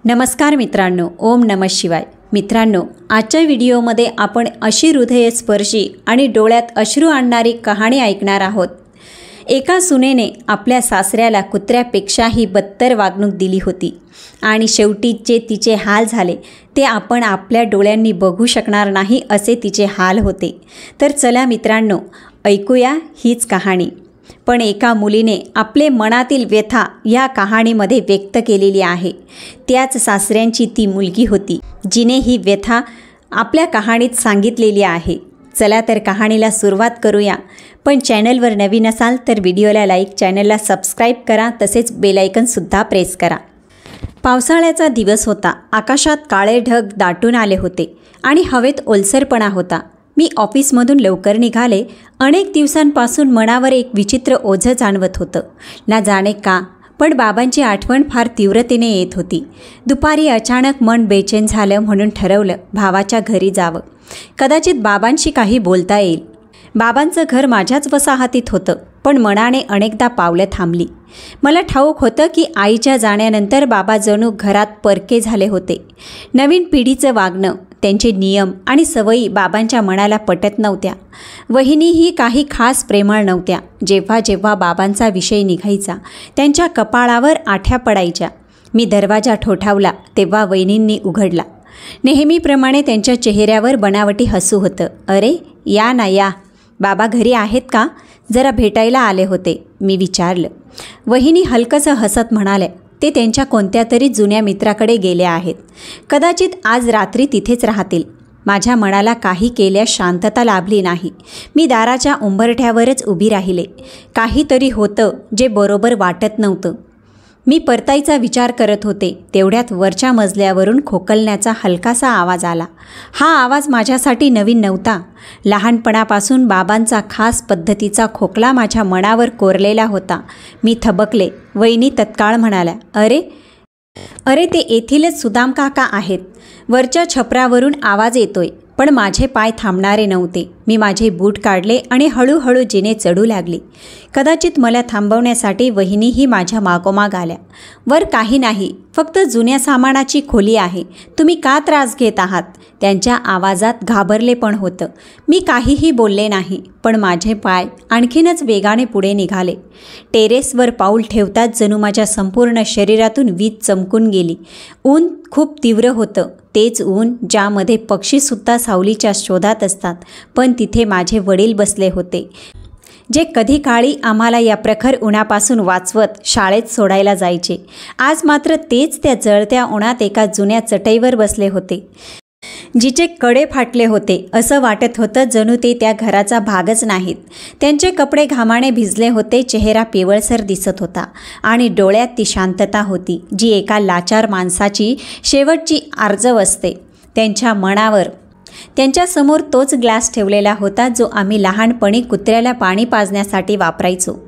नमस्कार मित्रांनो, ओम नमः शिवाय. मित्रांनो, आजच्या व्हिडिओमध्ये आपण अशी हृदयस्पर्शी आणि डोळ्यात अश्रू आणणारी कहाणी ऐकणार आहोत. एका सुनेने आपल्या सासऱ्याला कुत्र्यापेक्षाही बदतर वागणूक दिली होती आणि शेवटी जे तिचे हाल झाले ते आपण आपल्या डोळ्यांनी बघू शकणार नाही असे तिचे हाल होते. तर चला मित्रांनो, ऐकूया हीच कहाणी. पण एका मुलीने आपले मनातील व्यथा या कहाणीमध्ये व्यक्त केलेली आहे. त्याच सासऱ्यांची ती मुलगी होती जिने ही व्यथा आपल्या कहाणीत सांगितलेली आहे. चला तर कहाणीला सुरुवात करूया. पण चॅनलवर नवीन असाल तर व्हिडिओला लाईक, चॅनलला सबस्क्राईब करा, तसेच बेल आयकॉनसुद्धा प्रेस करा. पावसाळ्याचा दिवस होता. आकाशात काळे ढग दाटून आले होते आणि हवेत ओलसरपणा होता. मी ऑफिसमधून लवकर निघाले. अनेक दिवसांपासून मनावर एक विचित्र ओझं जाणवत होतं. ना जाणे का, पण बाबांची आठवण फार तीव्रतेने येत होती. दुपारी अचानक मन बेचैन झालं म्हणून ठरवलं भावाच्या घरी जावं. कदाचित बाबांशी काही बोलता येईल. बाबांचं घर माझ्याच वसाहतीत होतं, पण मनाने अनेकदा पावलं थांबली. मला ठाऊक होतं की आईच्या जाण्यानंतर बाबा जणू घरात परके झाले होते. नवीन पिढीचं वागणं, त्यांचे नियम आणि सवयी बाबांच्या मनाला पटत नव्हत्या. वहिनीही काही खास प्रेमळ नव्हत्या. जेव्हा जेव्हा बाबांचा विषय निघायचा त्यांच्या कपाळावर आठ्या पडायच्या. मी दरवाजा ठोठावला तेव्हा वहिनींनी उघडला. नेहमीप्रमाणे त्यांच्या चेहऱ्यावर बनावटी हसू होतं. अरे या ना या, बाबा घरी आहेत का? जरा भेटायला आले होते, मी विचारलं. वहिनी हलकंसं हसत म्हणाले, ते त्यांच्या कोणत्या तरी जुन्या मित्राकडे गेले आहेत. कदाचित आज रात्री तिथेच राहतील. माझ्या मनाला काही केल्यास शांतता लाभली नाही. मी दाराच्या उंबरठ्यावरच उभी राहिले. काहीतरी होतं जे बरोबर वाटत नव्हतं. मी परतायचा विचार करत होते. तेवढ्यात वरच्या मजल्यावरून खोकलण्याचा हलकासा आवाज आला. हा आवाज माझ्यासाठी नवीन नव्हता. लहानपणापासून बाबांचा खास पद्धतीचा खोकला माझ्या मनावर कोरलेला होता. मी थबकले. वहिनी तत्काळ म्हणाल्या, अरे ते येथीलच सुदाम काका आहेत. वरच्या छपरावरून आवाज येतोय. पण माझे पाय थांबणारे नव्हते. मी माझे बूट काढले आणि हळूहळू जिने चढू लागले. कदाचित मला थांबवण्यासाठी वहिनीही माझ्या मागोमाग आल्या. वर काही नाही, फक्त जुन्या सामानाची खोली आहे. तुम्ही का त्रास घेत आहात? त्यांच्या आवाजात घाबरले पण होतं. मी काहीही बोलले नाही, पण माझे पाय आणखीनच वेगाने पुढे निघाले. टेरेसवर पाऊल ठेवताच जणू माझ्या संपूर्ण शरीरातून वीज चमकून गेली. ऊन खूप तीव्र होतं. तेच ऊन ज्यामध्ये पक्षीसुद्धा सावलीच्या शोधात असतात. पण तिथे माझे वडील बसले होते, जे कधी काळी आम्हाला या प्रखर उन्हापासून वाचवत शाळेत सोडायला जायचे. आज मात्र तेच त्या जळत्या उन्हात एका जुन्या चटईवर बसले होते, जिचे कडे फाटले होते. असं वाटत होतं जणू ते त्या घराचा भागच नाहीत. त्यांचे कपडे घामाने भिजले होते. चेहरा पिवळसर दिसत होता आणि डोळ्यात ती शांतता होती जी एका लाचार माणसाची शेवटची आर्जव असते. त्यांच्यासमोर तोच ग्लास ठेवलेला होता जो आम्ही लहानपणी कुत्र्याला पाणी पाजण्यासाठी वापरायचो.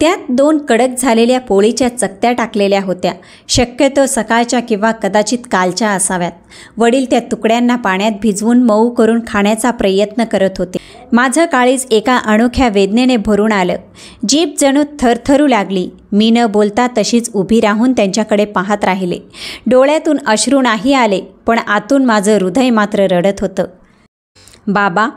त्यात 2 कडक झालेल्या पोळीच्या चकत्या टाकलेल्या होत्या. शक्यतो सकाळच्या किंवा कदाचित कालच्या असाव्यात. वडील त्या तुकड्यांना पाण्यात भिजवून मऊ करून खाण्याचा प्रयत्न करत होते. माझं काळीज एका अनोख्या वेदनेने भरून आलं. जीभ जणू थरथरू लागली. मी न बोलता तशीच उभी राहून त्यांच्याकडे पाहत राहिले. डोळ्यातून अश्रू नाही आले, पण आतून माझं हृदय मात्र रडत होतं. बाबा,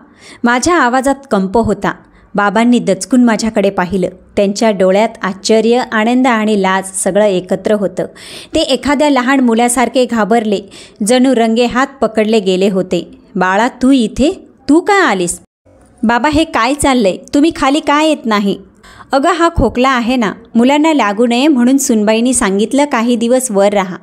माझ्या आवाजात कंप होता. बाबांनी दचकून माझ्याकडे पाहिलं. त्यांच्या डोळ्यात आश्चर्य, आनंद आणि लाज सगळं एकत्र होतं. ते एखाद्या लहान मुलासारखे घाबरले, जणू रंगेहात पकडले गेले होते. बाळा, तू इथे? तू का आलीस? बाबा, हे काय चाललंय? तुम्ही खाली का येत नाही? अगं, हा खोकला आहे ना, मुलांना लागू नये म्हणून सुनबाईंनी सांगितलं काही दिवस वर राहा.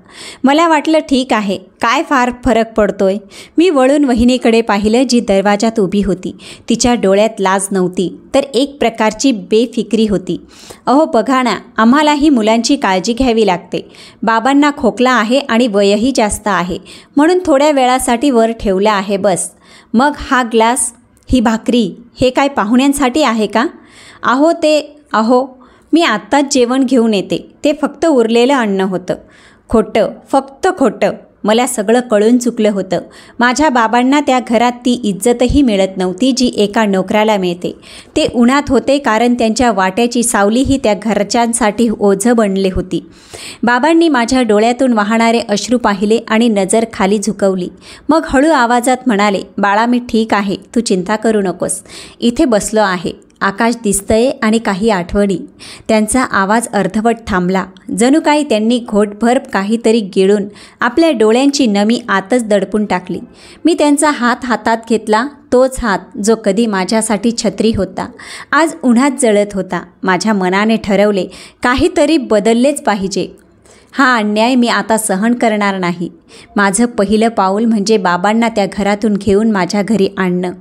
मला वाटलं ठीक आहे, काय फार फरक पडतोय. मी वळून वहिनीकडे पाहिलं, जी दरवाजात उभी होती. तिच्या डोळ्यात लाज नव्हती, तर एक प्रकारची बेफिक्री होती. अहो बघा ना, आम्हालाही मुलांची काळजी घ्यावी लागते. बाबांना खोकला आहे आणि वयही जास्त आहे, म्हणून थोड्या वेळासाठी वर ठेवलं आहे बस. मग हा ग्लास, ही भाकरी, हे काय पाहुण्यांसाठी आहे का? अहो मी आत्ताच जेवण घेऊन येते. ते फक्त उरलेलं अन्न होतं. खोटं, फक्त खोटं. मला सगळं कळून चुकलं होतं. माझ्या बाबांना त्या घरात ती इज्जतही मिळत नव्हती जी एका नोकराला मिळते. ते उन्हात होते कारण त्यांच्या वाट्याची सावलीही त्या घरच्यांसाठी ओझं बनली होती. बाबांनी माझ्या डोळ्यातून वाहणारे अश्रू पाहिले आणि नजर खाली झुकवली. मग हळू आवाजात म्हणाले, बाळा मी ठीक आहे, तू चिंता करू नकोस. इथे बसलो आहे, आकाश दिसतंय आणि काही आठवणी. त्यांचा आवाज अर्धवट थांबला. जणू काही त्यांनी घोटभर काहीतरी गिळून आपल्या डोळ्यांची नमी आतच दडपून टाकली. मी त्यांचा हात हातात घेतला, तोच हात जो कधी माझ्यासाठी छत्री होता, आज उन्हात जळत होता. माझ्या मनाने ठरवले काहीतरी बदललेच पाहिजे. हा अन्याय मी आता सहन करणार नाही. माझं पहिलं पाऊल म्हणजे बाबांना त्या घरातून घेऊन माझ्या घरी आणणं.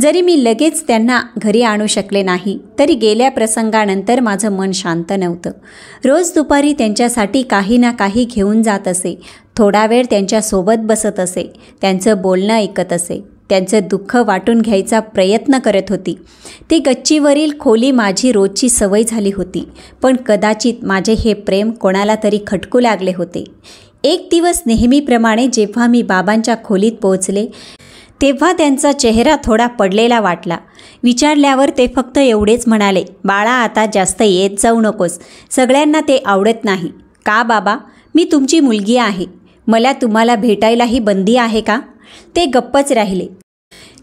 जरी मी लगेच त्यांना घरी आणू शकले नाही तरी गेल्या प्रसंगानंतर माझं मन शांत नव्हतं. रोज दुपारी त्यांच्यासाठी काही ना काही घेऊन जात असे. थोडा वेळ त्यांच्यासोबत बसत असे. त्यांचं बोलणं ऐकत असे. त्यांचं दुःख वाटून घ्यायचा प्रयत्न करत होती. ती गच्चीवरील खोली माझी रोजची सवय झाली होती. पण कदाचित माझे हे प्रेम कोणाला तरी खटकू लागले होते. एक दिवस नेहमीप्रमाणे जेव्हा मी बाबांच्या खोलीत पोहोचले तेव्हा त्यांचा चेहरा थोडा पडलेला वाटला. विचारल्यावर ते फक्त एवढेच म्हणाले, बाळा आता जास्त येत जाऊ नकोस, सगळ्यांना ते आवडत नाही. का बाबा, मी तुमची मुलगी आहे, मला तुम्हाला भेटायलाही बंदी आहे का? ते गप्पच राहिले.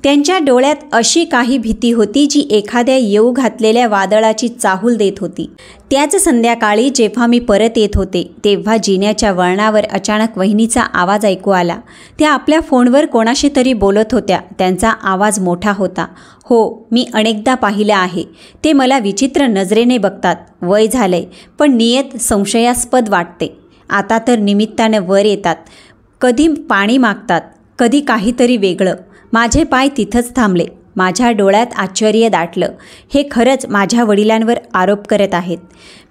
त्यांच्या डोळ्यात अशी काही भीती होती जी एखाद्या येऊ घातलेल्या वादळाची चाहूल देत होती. त्याच संध्याकाळी जेव्हा मी परत येत होते तेव्हा जिन्याच्या वळणावर अचानक वहिनीचा आवाज ऐकू आला. त्या आपल्या फोनवर कोणाशी तरी बोलत होत्या. त्यांचा आवाज मोठा होता. हो, मी अनेकदा पाहिलं आहे. ते मला विचित्र नजरेने बघतात. वय झालंय पण नियत संशयास्पद वाटते. आता तर निमित्तानं वर येतात. कधी पाणी मागतात, कधी काहीतरी वेगळं. माझे पाय तिथंच थांबले. माझ्या डोळ्यात आश्चर्य दाटलं. हे खरंच माझ्या वडिलांवर आरोप करत आहेत.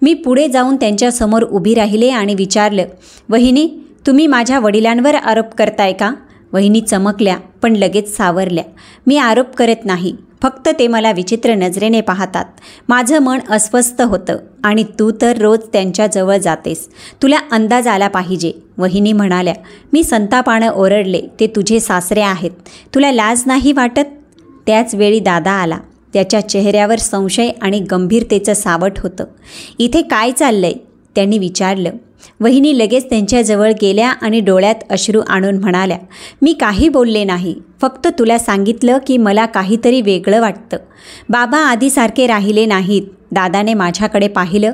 मी पुढे जाऊन त्यांच्यासमोर उभी राहिले आणि विचारलं, वहिनी तुम्ही माझ्या वडिलांवर आरोप करताय का? वहिनी चमकल्या पण लगेच सावरल्या. मी आरोप करत नाही, फक्त ते मला विचित्र नजरेने पाहतात. माझं मन अस्वस्थ होतं. आणि तू तर रोज त्यांच्याजवळ जातेस, तुला अंदाज आला पाहिजे, वहिनी म्हणाल्या. मी संतापानं ओरडले, ते तुझे सासरे आहेत, तुला लाज नाही वाटत? त्याच वेळी दादा आला. त्याच्या चेहऱ्यावर संशय आणि गंभीरतेचं सावट होतं. इथे काय चाललंय? त्यांनी विचारलं. वहिनी लगेच त्यांच्याजवळ गेल्या आणि डोळ्यात अश्रू आणून म्हणाल्या, मी काही बोलले नाही, फक्त तुला सांगितलं की मला काहीतरी वेगळं वाटतं. बाबा आधीसारखे राहिले नाहीत. दादाने माझ्याकडे पाहिलं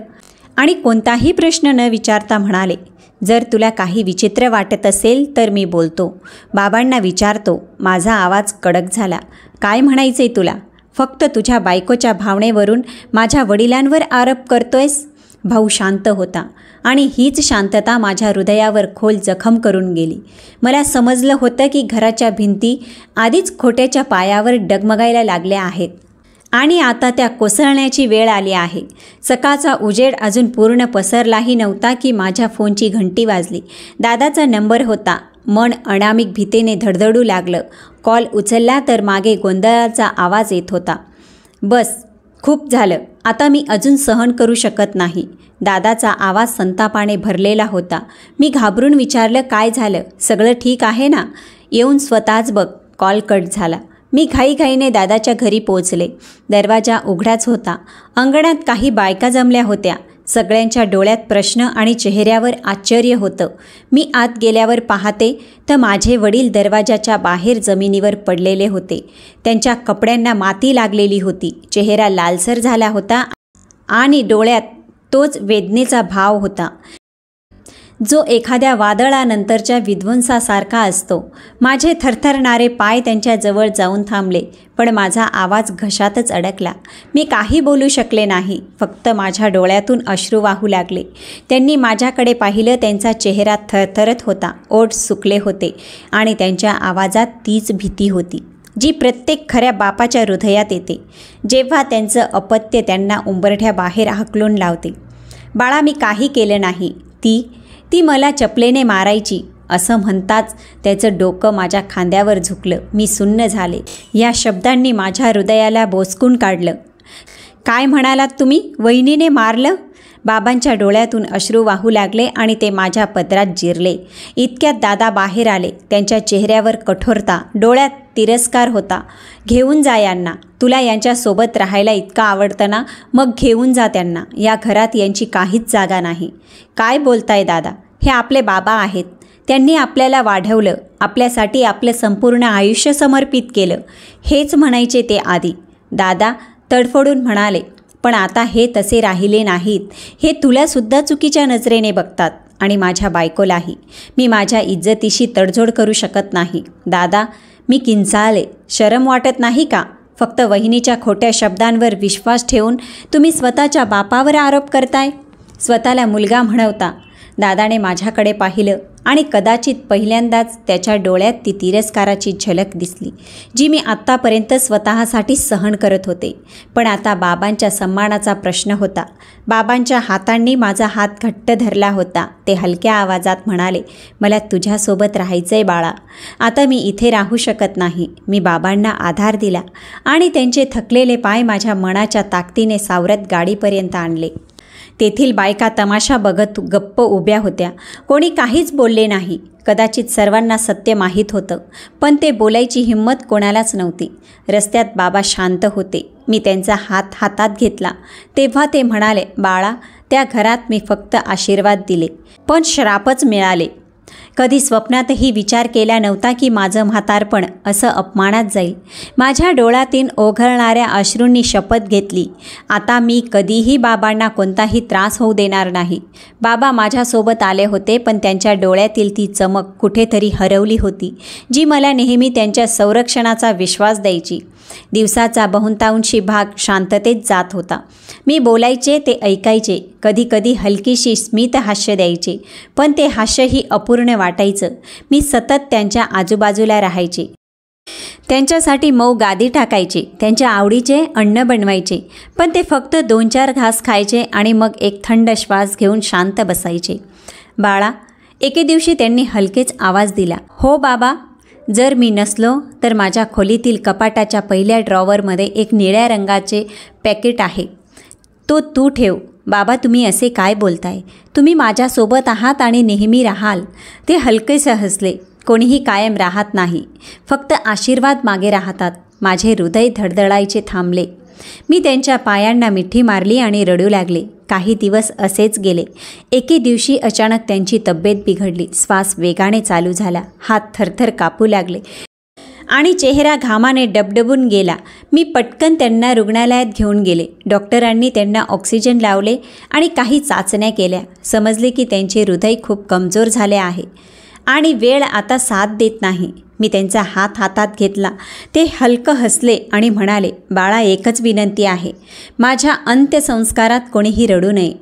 आणि कोणताही प्रश्न न विचारता म्हणाले, जर तुला काही विचित्र वाटत असेल तर मी बोलतो, बाबांना विचारतो. माझा आवाज कडक झाला. काय म्हणायचंय तुला? फक्त तुझ्या बायकोच्या भावनेवरून माझ्या वडिलांवर आरोप करतोयस? भाऊ शांत होता आणि हीच शांतता माझ्या हृदयावर खोल जखम करून गेली. मला समजलं होतं की घराच्या भिंती आधीच खोट्याच्या पायावर डगमगायला लागल्या आहेत आणि आता त्या कोसळण्याची वेळ आली आहे. सकाळचा उजेड अजून पूर्ण पसरलाही नव्हता की माझ्या फोनची घंटी वाजली. दादाचा नंबर होता. मन अनामिक भीतीने धडधडू लागलं. कॉल उचलला तर मागे गोंधळाचा आवाज येत होता. बस, खूप झालं, आता मी अजून सहन करू शकत नाही. दादाचा आवाज संतापाने भरलेला होता. मी घाबरून विचारलं, काय झालं? सगळं ठीक आहे ना? येऊन स्वतःच बघ. कॉल कट झाला. मी घाईघाईने दादाच्या घरी पोहोचले. दरवाजा उघडाच होता. अंगणात काही बायका जमल्या होत्या. सगळ्यांच्या डोळ्यात प्रश्न आणि चेहऱ्यावर आश्चर्य होतं. मी आत गेल्यावर पाहते तर माझे वडील दरवाजाच्या बाहेर जमिनीवर पडलेले होते. त्यांच्या कपड्यांना माती लागलेली होती. चेहरा लालसर झाला होता आणि डोळ्यात तोच वेदनेचा भाव होता जो एखाद्या वादळानंतरच्या विध्वंसासारखा असतो. माझे थरथरणारे पाय त्यांच्याजवळ जाऊन थांबले, पण माझा आवाज घशातच अडकला. मी काही बोलू शकले नाही. फक्त माझ्या डोळ्यातून अश्रू वाहू लागले. त्यांनी माझ्याकडे पाहिलं. त्यांचा चेहरा थरथरत होता. ओठ सुकले होते आणि त्यांच्या आवाजात तीच भीती होती जी प्रत्येक खऱ्या बापाच्या हृदयात येते जेव्हा त्यांचं अपत्य त्यांना उंबरठ्याबाहेर हाकलून लावते. बाळा, मी काही केलं नाही. ती मला चपलेने मारायची, असं म्हणताच त्याचं डोकं माझ्या खांद्यावर झुकलं. मी सुन्न झाले. या शब्दांनी माझ्या हृदयाला बोचकून काढलं. काय म्हणालात तुम्ही? वहिनीने मारलं? बाबांच्या डोळ्यातून अश्रू वाहू लागले आणि ते माझ्या पदरात जिरले. इतक्यात दादा बाहेर आले. त्यांच्या चेहऱ्यावर कठोरता, डोळ्यात तिरस्कार होता. घेऊन जा यांना. तुला यांच्यासोबत राहायला इतकं आवडतं ना, मग घेऊन जा त्यांना. या घरात यांची काहीच जागा नाही. काय बोलताय दादा? हे आपले बाबा आहेत. त्यांनी आपल्याला वाढवलं, आपल्यासाठी आपलं संपूर्ण आयुष्य समर्पित केलं. हेच म्हणायचे ते आधी. दादा तडफडून म्हणाले, पण आता हे तसे राहिले नाहीत. हे तुलासुद्धा चुकीच्या नजरेने बघतात आणि माझ्या बायकोलाही. मी माझ्या इज्जतीशी तडजोड करू शकत नाही. दादा, मी किंचाळले. शरम वाटत नाही का? फक्त वहिनीच्या खोट्या शब्दांवर विश्वास ठेवून तुम्ही स्वतःच्या बापावर आरोप करताय. स्वतःला मुलगा म्हणवता. दादाने माझ्याकडे पाहिलं आणि कदाचित पहिल्यांदाच त्याच्या डोळ्यात ती तिरस्काराची झलक दिसली, जी मी आत्तापर्यंत स्वतःसाठी सहन करत होते. पण आता बाबांच्या सन्मानाचा प्रश्न होता. बाबांच्या हातांनी माझा हात घट्ट धरला होता. ते हलक्या आवाजात म्हणाले, मला तुझ्यासोबत राहायचंय बाळा. आता मी इथे राहू शकत नाही. मी बाबांना आधार दिला आणि त्यांचे थकलेले पाय माझ्या मनाच्या ताकदीने सावरत गाडीपर्यंत आणले. तेथील बायका तमाशा बघत गप्प उभ्या होत्या. कोणी काहीच बोलले नाही. कदाचित सर्वांना सत्य माहीत होतं, पण ते बोलायची हिंमत कोणालाच नव्हती. रस्त्यात बाबा शांत होते. मी त्यांचा हात हातात घेतला. तेव्हा ते म्हणाले, बाळा, त्या घरात मी फक्त आशीर्वाद दिले, पण श्रापच मिळाले. कधी स्वप्नातही विचार केला नव्हता की माझं म्हातारपण असं अपमानात जाईल. माझ्या डोळ्यातून ओघळणाऱ्या अश्रूंनी शपथ घेतली, आता मी कधीही बाबांना कोणताही त्रास होऊ देणार नाही. बाबा माझ्यासोबत आले होते, पण त्यांच्या डोळ्यातील ती चमक कुठेतरी हरवली होती, जी मला नेहमी त्यांच्या संरक्षणाचा विश्वास द्यायची. दिवसाचा बहुतांशी भाग शांततेत जात होता. मी बोलायचे, ते ऐकायचे. कधीकधी हलकीशी स्मित हास्य द्यायचे, पण ते हास्यही अपूर्ण वाटायचं. मी सतत त्यांच्या आजूबाजूला राहायचे. त्यांच्यासाठी मऊ गादी टाकायचे, त्यांच्या आवडीचे अन्न बनवायचे, पण ते फक्त 2-4 घास खायचे आणि मग एक थंड श्वास घेऊन शांत बसायचे. बाळा, एके दिवशी त्यांनी हलकेच आवाज दिला, हो बाबा. जर मी नसलो तर माझ्या खोलीतील कपाटाच्या पहिल्या ड्रॉवरमध्ये एक निळ्या रंगाचे पॅकेट आहे, तो तू ठेव. बाबा, तुम्ही असे काय बोलताय? तुम्ही माझ्यासोबत आहात आणि नेहमी राहाल. ते हलकेसे हसले. कोणीही कायम राहत नाही, फक्त आशीर्वाद मागे राहतात. माझे हृदय धडधडायचे थांबले. मी त्यांच्या पायांना मिठी मारली आणि रडू लागले. काही दिवस असेच गेले. एके दिवशी अचानक त्यांची तब्येत बिघडली. श्वास वेगाने चालू झाला, हात थरथर कापू लागले आणि चेहरा घामाने डबडबून गेला. मी पटकन त्यांना रुग्णालयात घेऊन गेले. डॉक्टरांनी त्यांना ऑक्सिजन लावले आणि काही चाचण्या केल्या. समजले की त्यांचे हृदय खूप कमजोर झाले आहे आणि वेळ आता साथ देत नाही. मी त्यांचा हात हातात घेतला. ते हलकं हसले आणि म्हणाले, बाळा, एकच विनंती आहे, माझ्या अंत्यसंस्कारात कोणीही रडू नये,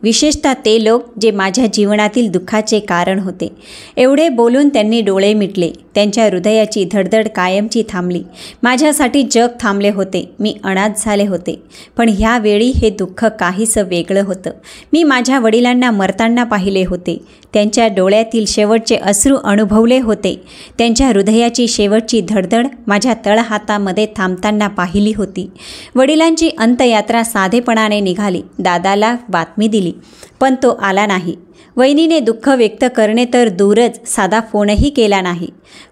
विशेषतः ते लोक जे माझ्या जीवनातील दुःखाचे कारण होते. एवढे बोलून त्यांनी डोळे मिटले. त्यांच्या हृदयाची धडधड कायमची थांबली. माझ्यासाठी जग थांबले होते. मी अनाथ झाले होते. पण ह्यावेळी हे दुःख काहीसं वेगळं होतं. मी माझ्या वडिलांना मरताना पाहिले होते. त्यांच्या डोळ्यातील शेवटचे अश्रू अनुभवले होते. त्यांच्या हृदयाची शेवटची धडधड माझ्या तळहातामध्ये थांबताना पाहिली होती. वडिलांची अंत्ययात्रा साधेपणाने निघाली. दादाला बातमी दिली, पण तो आला नाही. वहिनीने दुःख व्यक्त करणे तर दूरच, साधा फोनही केला नाही.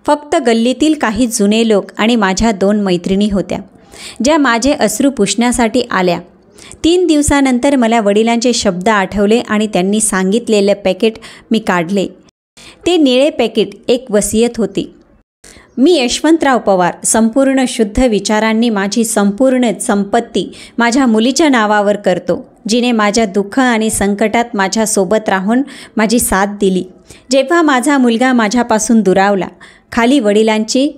फक्त गल्लीतील काही जुने लोक आणि माझ्या 2 मैत्रिणी होत्या, ज्या माझे अश्रू पुसण्यासाठी आल्या. 3 दिवसानंतर मला वडिलांचे शब्द आठवले आणि त्यांनी सांगितलेलं पॅकेट मी काढले. ते निळे पॅकेट एक वसियत होती. मी यशवंतराव पवार, संपूर्ण शुद्ध विचारांनी माझी संपूर्ण संपत्ती माझ्या मुलीच्या नावावर करतो, जिने माझ्या दुःख आणि संकटात माझ्यासोबत राहून माझी साथ दिली. जेव्हा माझा मुलगा माझ्यापासून दुरावला, खाली वडिलांची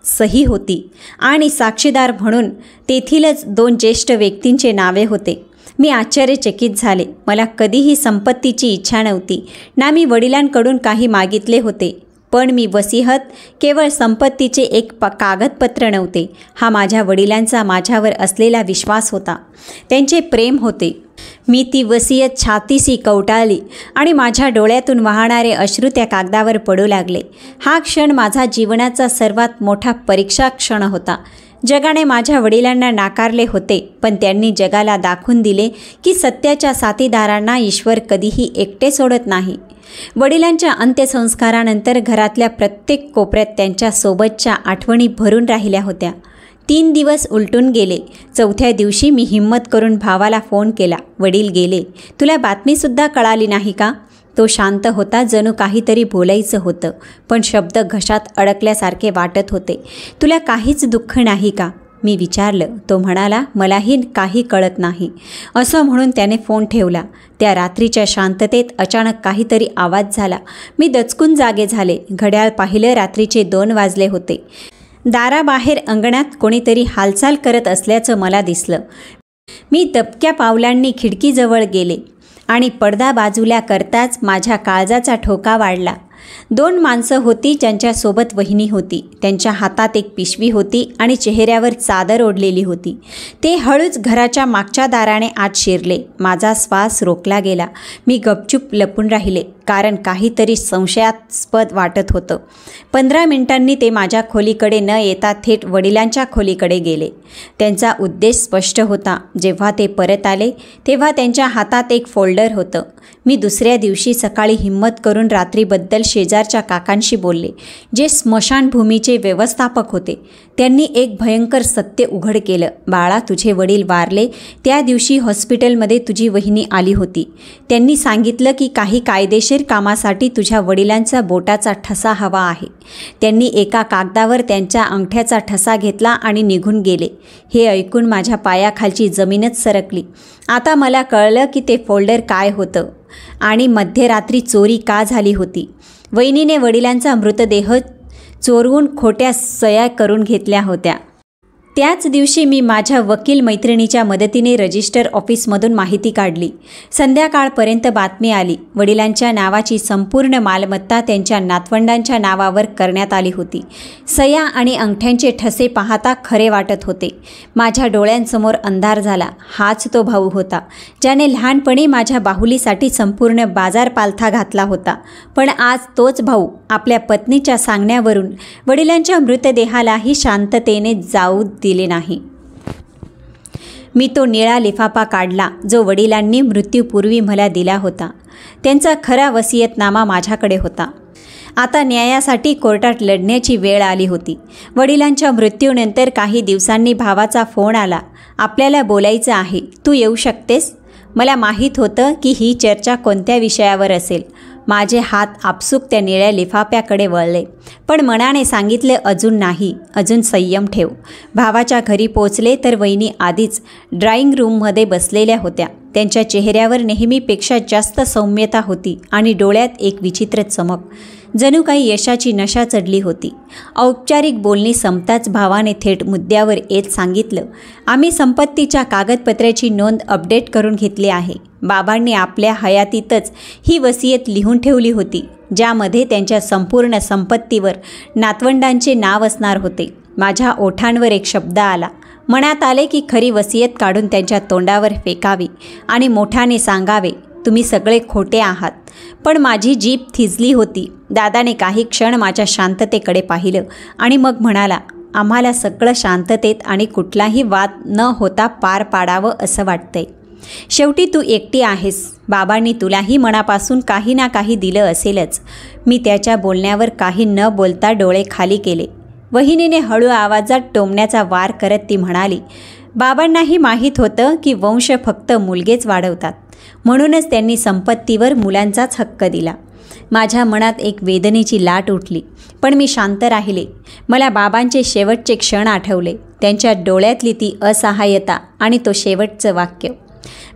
सही होती आणि साक्षीदार म्हणून तेथीलच 2 ज्येष्ठ व्यक्तींचे नावे होते. मी आश्चर्यचकित झाले. मला कधीही संपत्तीची इच्छा नव्हती, ना मी वडिलांकडून काही मागितले होते. पण मी वसियत केवळ संपत्तीचे एक कागदपत्र नव्हते. हा माझ्या वडिलांचा माझ्यावर असलेला विश्वास होता, त्यांचे प्रेम होते. मी ती वसियत छातीशी कवटाळली आणि माझ्या डोळ्यातून वाहणारे अश्रू त्या कागदावर पडू लागले. हा क्षण माझा जीवनाचा सर्वात मोठा परीक्षा क्षण होता. जगाने माझ्या वडिलांना नाकारले होते, पण त्यांनी जगाला दाखवून दिले की सत्याच्या साथीदारांना ईश्वर कधीही एकटे सोडत नाही. वडिलांच्या अंत्यसंस्कारानंतर घरातल्या प्रत्येक कोपऱ्यात त्यांच्या सोबतच्या आठवणी भरून राहिल्या होत्या. 3 दिवस उलटून गेले. 4थ्या दिवशी मी हिम्मत करून भावाला फोन केला. वडील गेले. तुला बातमीसुद्धा कळाली नाही का? तो शांत होता, जणू काहीतरी बोलायचं होतं, पण शब्द घशात अडकल्यासारखे वाटत होते. तुला काहीच दुःख नाही का? मी विचारलं. तो म्हणाला, मलाही काही कळत नाही. असं म्हणून त्याने फोन ठेवला. त्या रात्रीच्या शांततेत अचानक काहीतरी आवाज झाला. मी दचकून जागे झाले. घड्याळ पाहिलं. रात्रीचे 2 वाजले होते. दाराबाहेर अंगणात कोणीतरी हालचाल करत असल्याचं मला दिसलं. मी दबक्या पावलांनी खिडकीजवळ गेले आणि पडदा बाजूला करताच माझ्या काळजाचा ठोका वाढला. 2 माणसं होती ज्यांच्यासोबत वहिनी होती. त्यांच्या हातात एक पिशवी होती आणि चेहऱ्यावर चादर ओढलेली होती. ते हळूच घराच्या मागच्या दाराने आत शिरले. माझा श्वास रोखला गेला. मी गपचूप लपून राहिले, कारण काहीतरी संशयास्पद वाटत होतं. 15 मिनिटांनी ते माझ्या खोलीकडे न येता थेट वडिलांच्या खोलीकडे गेले. त्यांचा उद्देश स्पष्ट होता. जेव्हा ते परत आले तेव्हा त्यांच्या हातात एक फोल्डर होतं. मी दुसऱ्या दिवशी सकाळी हिम्मत करून रात्रीबद्दल शेजारच्या काकांशी बोलले, जे स्मशानभूमीचे व्यवस्थापक होते. त्यांनी एक भयंकर सत्य उघड केलं. बाळा, तुझे वडील वारले त्या दिवशी हॉस्पिटलमध्ये तुझी वहिनी आली होती. त्यांनी सांगितलं की काही कायदेशीर कामासाठी तुझ्या वडिलांचा बोटाचा ठसा हवा आहे. त्यांनी एका कागदावर त्यांच्या अंगठ्याचा ठसा घेतला आणि निघून गेले. हे ऐकून माझ्या पायाखालची जमीनच सरकली. आता मला कळलं की ते फोल्डर काय होतं आणि मध्यरात्री चोरी का झाली होती. वहिनीने वडिलांचा मृतदेह चोरवून खोट्या सह्या करून घेतल्या होत्या. त्याच दिवशी मी माझ्या वकील मैत्रिणीच्या मदतीने रजिस्टर ऑफिसमधून माहिती काढली. संध्याकाळपर्यंत बातमी आली. वडिलांच्या नावाची संपूर्ण मालमत्ता त्यांच्या नातवंडांच्या नावावर करण्यात आली होती. सह्या आणि अंगठ्यांचे ठसे पाहता खरे वाटत होते. माझ्या डोळ्यांसमोर अंधार झाला. हाच तो भाऊ होता ज्याने लहानपणी माझ्या बाहुलीसाठी संपूर्ण बाजारपालथा घातला होता. पण आज तोच भाऊ आपल्या पत्नीच्या सांगण्यावरून वडिलांच्या मृतदेहालाही शांततेने जाऊ दिले नाही. मी तो निळा लिफाफा काढला जो वडिलांनी मृत्यूपूर्वी मला दिला होता. त्यांचा खरा वसियतनामा माझ्याकडे होता. आता न्यायासाठी कोर्टात लढण्याची वेळ आली होती. वडिलांच्या मृत्यूनंतर काही दिवसांनी भावाचा फोन आला. आपल्याला बोलायचं आहे, तू येऊ शकतेस? मला माहीत होतं की ही चर्चा कोणत्या विषयावर असेल. माझे हात आपसूक त्या निळ्या लिफाफ्याकडे वळले, पण मनाने सांगितले, अजून नाही, अजून संयम ठेव. भावाच्या घरी पोचले तर वहिनी आधीच ड्रॉइंग रूममध्ये बसलेल्या होत्या. त्यांच्या चेहऱ्यावर नेहमीपेक्षा जास्त सौम्यता होती आणि डोळ्यात एक विचित्र चमक, जणू काही यशाची नशा चढली होती. औपचारिक बोलणी संपताच भावाने थेट मुद्द्यावर येत सांगितलं, आम्ही संपत्तीच्या कागदपत्राची नोंद अपडेट करून घेतली आहे. बाबांनी आपल्या हयातीतच ही वसियत लिहून ठेवली होती, ज्यामध्ये त्यांच्या संपूर्ण संपत्तीवर नातवंडांचे नाव असणार होते. माझ्या ओठांवर एक शब्द आला. मनात आले की खरी वसियत काढून त्यांच्या तोंडावर फेकावी आणि मोठ्याने सांगावे, तुम्ही सगळे खोटे आहात. पण माझी जीभ थिजली होती. दादाने काही क्षण माझ्या शांततेकडे पाहिलं आणि मग म्हणाला, आम्हाला सगळं शांततेत आणि कुठलाही वाद न होता पार पाडावं असं वाटतंय. शेवटी तू एकटी आहेस. बाबांनी तुलाही मनापासून काही ना काही दिलं असेलच. मी त्याच्या बोलण्यावर काही न बोलता डोळे खाली केले. वहिनीने हळू आवाजात टोमण्याचा वार करत ती म्हणाली, बाबांनाही माहीत होतं की वंश फक्त मुलगेच वाढवतात, म्हणूनच त्यांनी संपत्तीवर मुलांचाच हक्क दिला. माझ्या मनात एक वेदनेची लाट उठली, पण मी शांत राहिले. मला बाबांचे शेवटचे क्षण आठवले, त्यांच्या डोळ्यातली ती असहाय्यता आणि तो शेवटचं वाक्य,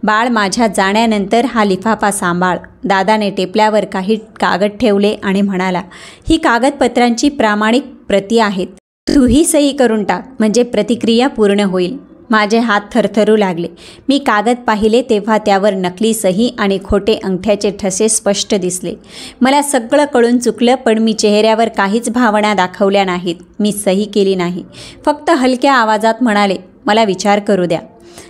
बाळ, माझ्या जाण्यानंतर हा लिफाफा सांभाळ. दादाने टेपल्यावर काही कागद ठेवले आणि म्हणाला, ही कागदपत्रांची प्रामाणिक प्रती आहेत. तूही सही करून टाक, म्हणजे प्रतिक्रिया पूर्ण होईल. माझे हात थरथरू लागले. मी कागद पाहिले तेव्हा त्यावर नकली सही आणि खोटे अंगठ्याचे ठसे स्पष्ट दिसले. मला सगळं कळून चुकलं, पण मी चेहऱ्यावर काहीच भावना दाखवल्या नाहीत. मी सही केली नाही. फक्त हलक्या आवाजात म्हणाले, मला विचार करू द्या.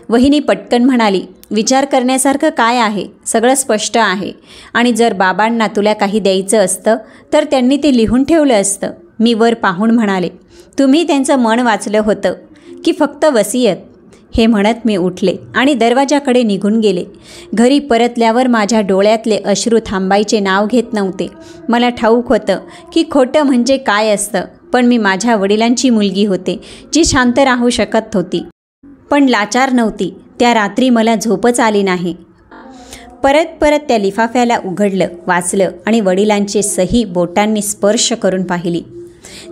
वहिनी पटकन म्हणाली, विचार करण्यासारखं काय आहे? सगळं स्पष्ट आहे. आणि जर बाबांना तुला काही द्यायचं असतं तर त्यांनी ते लिहून ठेवलं असतं. मी वर पाहून म्हणाले, तुम्ही त्यांचं मन वाचलं होतं. की फक्त वसियत? हे म्हणत मी उठले आणि दरवाजाकडे निघून गेले. घरी परतल्यावर माझ्या डोळ्यातले अश्रू थांबायचे नाव घेत नव्हते. मला ठाऊक होतं की खोटं म्हणजे काय असतं, पण मी माझ्या वडिलांची मुलगी होते जी शांत राहू शकत होती, पण लाचार नव्हती. त्या रात्री मला झोपच आली नाही. परत त्या लिफाफ्याला उघडलं, वाचलं आणि वडिलांची सही बोटांनी स्पर्श करून पाहिली.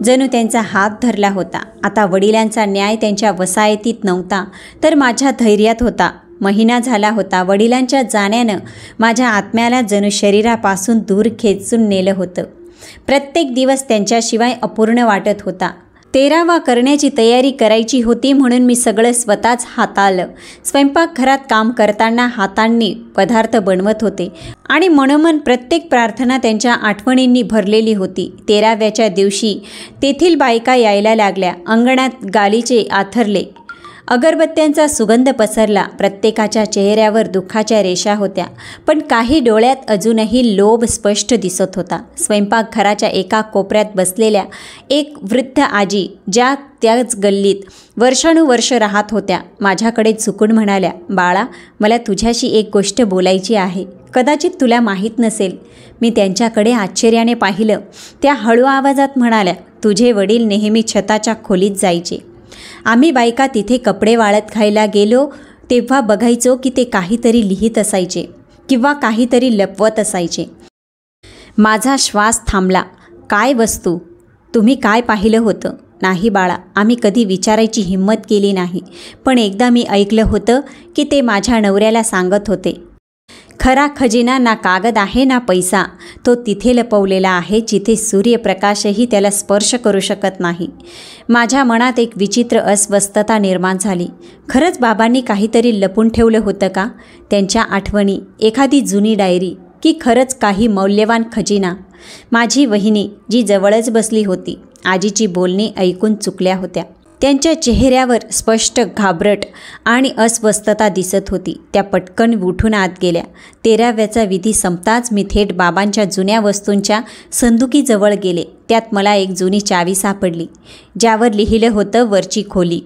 जणू त्यांचा हात धरला होता. आता वडिलांचा न्याय त्यांच्या वसायतीत नव्हता, तर माझ्या धैर्यात होता. महिना झाला होता. वडिलांच्या जाण्यानं माझ्या आत्म्याला जणू शरीरापासून दूर खेचून नेलं होतं. प्रत्येक दिवस त्यांच्याशिवाय अपूर्ण वाटत होता. 13वा करण्याची तयारी करायची होती म्हणून मी सगळं स्वतःच हाताळलं. स्वयंपाकघरात काम करताना हातांनी पदार्थ बनवत होते आणि मनोमन प्रत्येक प्रार्थना त्यांच्या आठवणींनी भरलेली होती. 13व्याच्या दिवशी तेथील बायका यायला लागल्या. अंगणात गालीचे आथरले, अगरबत्त्यांचा सुगंध पसरला. प्रत्येकाच्या चेहऱ्यावर दुःखाच्या रेषा होत्या, पण काही डोळ्यात अजूनही लोभ स्पष्ट दिसत होता. स्वयंपाकघराच्या एका कोपऱ्यात बसलेल्या एक वृद्ध आजी, ज्या त्याच गल्लीत वर्षानुवर्ष राहत होत्या, माझ्याकडे झुकून म्हणाल्या, बाळा, मला तुझ्याशी एक गोष्ट बोलायची आहे. कदाचित तुला माहीत नसेल. मी त्यांच्याकडे आश्चर्याने पाहिलं. त्या हळू आवाजात म्हणाल्या, तुझे वडील नेहमी छताच्या खोलीत जायचे. आम्ही बायका तिथे कपडे वाळत घालायला गेलो तेव्हा बघायचो की ते काहीतरी लिहित असायचे किंवा काहीतरी लपवत असायचे. माझा श्वास थांबला. काय वस्तू? तुम्ही काय पाहिलं होतं? नाही बाळा, आम्ही कधी विचारायची हिंमत केली नाही, पण एकदा मी ऐकलं होतं की ते माझ्या नवऱ्याला सांगत होते, खरा खजिना ना कागद आहे ना पैसा, तो तिथे लपवलेला आहे जिथे सूर्यप्रकाशही त्याला स्पर्श करू शकत नाही. माझ्या मनात एक विचित्र अस्वस्थता निर्माण झाली. खरंच बाबांनी काहीतरी लपून ठेवलं होतं का? त्यांच्या आठवणी, एखादी जुनी डायरी, की खरंच काही मौल्यवान खजिना? माझी वहिनी, जी जवळच बसली होती, आजीची बोलणी ऐकून चुकल्या होत्या. त्यांच्या चेहऱ्यावर स्पष्ट घाबरट आणि अस्वस्थता दिसत होती. त्या पटकन उठून आत गेल्या. 13व्याचा विधी संपताच मी थेट बाबांच्या जुन्या वस्तूंच्या संदुकीजवळ गेले. त्यात मला एक जुनी चावी सापडली, ज्यावर लिहिलं होतं, वरची खोली,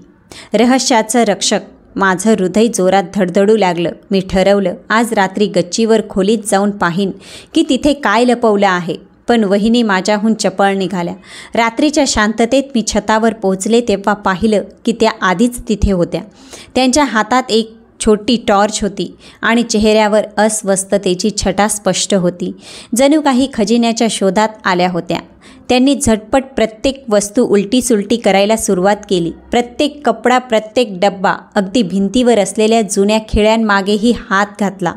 रहस्याचं रक्षक. माझं हृदय जोरात धडधडू लागलं. मी ठरवलं, आज रात्री गच्चीवर खोलीत जाऊन पाहीन की तिथे काय लपवलं आहे. पण वहिनी माझ्याहून चपळ निघाल्या. रात्रीच्या शांततेत मी छतावर पोहोचले तेव्हा पाहिलं की त्या आधीच तिथे होत्या. त्यांच्या हातात एक छोटी टॉर्च होती आणि चेहऱ्यावर अस्वस्थतेची छटा स्पष्ट होती. जणू काही खजिन्याच्या शोधात आल्या होत्या. त्यांनी झटपट प्रत्येक वस्तू उलटीसुलटी करायला सुरुवात केली. प्रत्येक कपडा, प्रत्येक डब्बा, अगदी भिंतीवर असलेल्या जुन्या खिळ्यांमागेही हात घातला,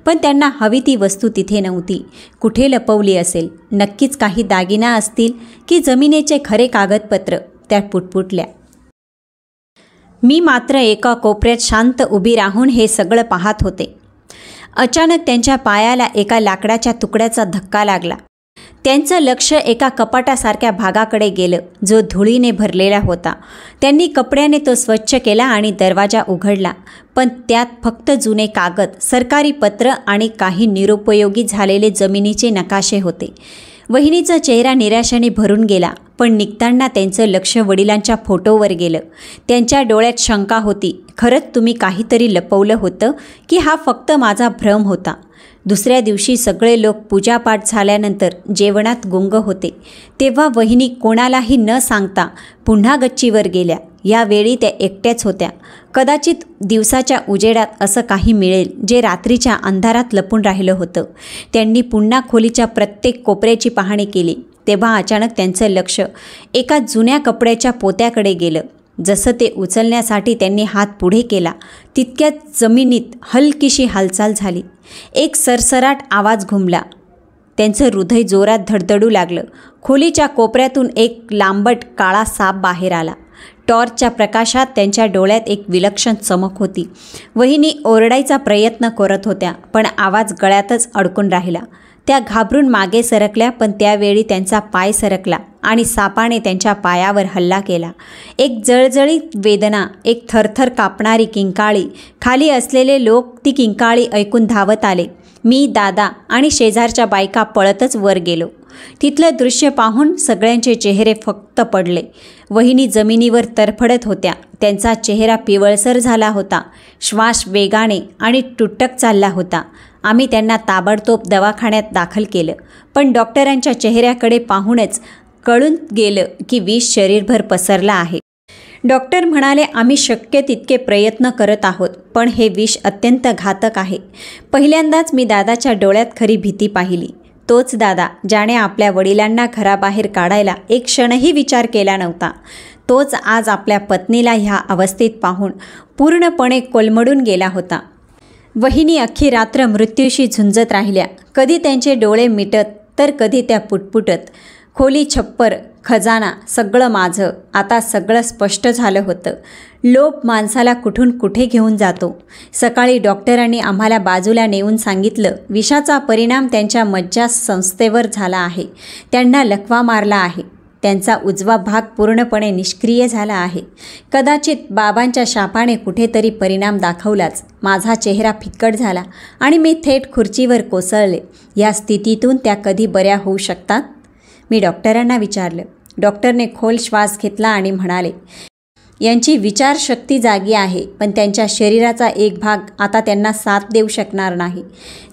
पण त्यांना हवी ती वस्तू तिथे नव्हती. कुठे लपवली असेल? नक्कीच काही दागिना असतील की जमिनीचे खरे कागदपत्र? त्या पुटपुटल्या. मी मात्र एका कोपऱ्यात शांत उभी राहून हे सगळं पाहत होते. अचानक त्यांच्या पायाला एका लाकडाच्या तुकड्याचा धक्का लागला. त्यांचं लक्ष एका कपाटासारख्या भागाकडे गेलं, जो धुळीने भरलेला होता. त्यांनी कपड्याने तो स्वच्छ केला आणि दरवाजा उघडला, पण त्यात फक्त जुने कागद, सरकारी पत्र आणि काही निरुपयोगी झालेले जमिनीचे नकाशे होते. वहिनीचा चेहरा निराशाने भरून गेला, पण निघताना त्यांचं लक्ष वडिलांच्या फोटोवर गेलं. त्यांच्या डोळ्यात शंका होती. खरंच तुम्ही काहीतरी लपवलं होतं की हा फक्त माझा भ्रम होता? दुसऱ्या दिवशी सगळे लोक पूजापाठ झाल्यानंतर जेवणात गुंग होते. तेव्हा वहिनी कोणालाही न सांगता पुन्हा गच्चीवर गेल्या. यावेळी त्या एकट्याच होत्या. कदाचित दिवसाच्या उजेडात असं काही मिळेल जे रात्रीच्या अंधारात लपून राहिलं होतं. त्यांनी पुन्हा खोलीच्या प्रत्येक कोपऱ्याची पाहणी केली. तेव्हा अचानक त्यांचं लक्ष एका जुन्या कपड्याच्या पोत्याकडे गेलं. जसं ते उचलण्यासाठी त्यांनी हात पुढे केला, तितक्यात जमिनीत हलकीशी हालचाल झाली. एक सरसराट आवाज घुमला. त्यांचं हृदय जोरात धडधडू लागलं. खोलीच्या कोपऱ्यातून एक लांबट काळा साप बाहेर आला. टॉर्चच्या प्रकाशात त्यांच्या डोळ्यात एक विलक्षण चमक होती. वहिनी ओरडायचा प्रयत्न करत होत्या, पण आवाज गळ्यातच अडकून राहिला. त्या घाबरून मागे सरकल्या, पण त्यावेळी त्यांचा पाय सरकला आणि सापाने त्यांच्या पायावर हल्ला केला. एक जळजळीत वेदना, एक थरथर कापणारी किंकाळी. खाली असलेले लोक ती किंकाळी ऐकून धावत आले. मी, दादा आणि शेजारच्या बायका पळतच वर गेलो. तिथलं दृश्य पाहून सगळ्यांचे चेहरे फक्त पडले. वहिनी जमिनीवर तरफडत होत्या. त्यांचा चेहरा पिवळसर झाला होता. श्वास वेगाने आणि तुटक चालला होता. आम्ही त्यांना ताबडतोब दवाखान्यात दाखल केलं. पण डॉक्टरांच्या चेहऱ्याकडे पाहूनच कळून गेलं की विष शरीरभर पसरला आहे. डॉक्टर म्हणाले, आम्ही शक्य तितके प्रयत्न करत आहोत, पण हे विष अत्यंत घातक आहे. पहिल्यांदाच मी दादाच्या डोळ्यात खरी भीती पाहिली. तोच दादा ज्याने आपल्या वडिलांना घराबाहेर काढायला एक क्षणही विचार केला नव्हता. तोच आज आपल्या पत्नीला ह्या अवस्थेत पाहून पूर्णपणे कोलमडून गेला होता. वहिनी अख्खी रात्र मृत्यूशी झुंजत राहिल्या. कधी त्यांचे डोळे मिटत तर कधी त्या पुटपुटत. खोली, छप्पर, खजाना सगळं माझं. आता सगळं स्पष्ट झालं होतं. लोभ माणसाला कुठून कुठे घेऊन जातो. सकाळी डॉक्टरांनी आम्हाला बाजूला नेऊन सांगितलं, विषाचा परिणाम त्यांच्या मज्जासंस्थेवर झाला आहे. त्यांना लकवा मारला आहे. त्यांचा उजवा भाग पूर्णपणे निष्क्रिय झाला आहे. कदाचित बाबांच्या शापाने कुठेतरी परिणाम दाखवलाच. माझा चेहरा फिक्कट झाला आणि मी थेट खुर्चीवर कोसळले. या स्थितीतून त्या कधी बऱ्या होऊ शकतात? मी डॉक्टरांना विचारलं. डॉक्टरने खोल श्वास घेतला आणि म्हणाले, यांची विचारशक्ती जागी आहे, पण त्यांच्या शरीराचा एक भाग आता त्यांना साथ देऊ शकणार नाही.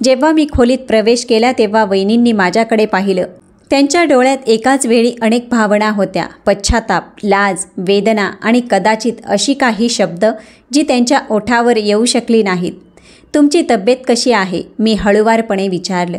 जेव्हा मी खोलीत प्रवेश केला तेव्हा वहिनींनी माझ्याकडे पाहिलं. त्यांच्या डोळ्यात एकाच वेळी अनेक भावना होत्या. पश्चाताप, लाज, वेदना आणि कदाचित अशी काही शब्द जी त्यांच्या ओठावर येऊ शकली नाहीत. तुमची तब्येत कशी आहे? मी हळुवारपणे विचारलं.